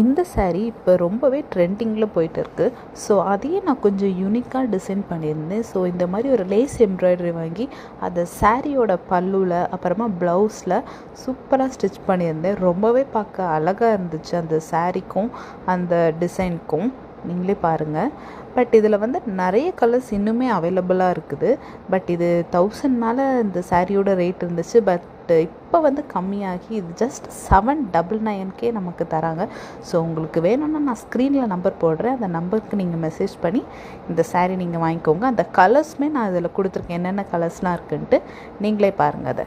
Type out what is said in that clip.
இந்த saree இப்போ ரொம்பவே ட்ரெண்டிங்கில் போயிட்டு இருக்குது. ஸோ அதையே நான் கொஞ்சம் யூனிக்காக டிசைன் பண்ணியிருந்தேன். ஸோ இந்த மாதிரி ஒரு லேஸ் எம்ப்ராய்டரி வாங்கி அதை சாரியோட பல்லுவில் அப்புறமா ப்ளவுஸில் சூப்பராக ஸ்டிச் பண்ணியிருந்தேன். ரொம்பவே பார்க்க அழகாக இருந்துச்சு அந்த சாரீக்கும் அந்த டிசைனுக்கும். நீங்களே பாருங்கள். பட் இதில் வந்து நிறைய கலர்ஸ் இன்னுமே அவைலபிளாக இருக்குது. பட் இது 1000 மேலே இந்த சாரியோட ரேட் இருந்துச்சு. பட் இப்போ வந்து கம்மியாகி இது ஜஸ்ட் 799க்கே நமக்கு தராங்க. ஸோ உங்களுக்கு வேணும்னா நான் ஸ்க்ரீனில் நம்பர் போடுறேன். அந்த நம்பருக்கு நீங்கள் மெசேஜ் பண்ணி இந்த சாரீ நீங்கள் வாங்கிக்கோங்க. அந்த கலர்ஸுமே நான் இதில் கொடுத்துருக்கேன், என்னென்ன கலர்ஸ்லாம் இருக்குன்ட்டு நீங்களே பாருங்கள் அதை.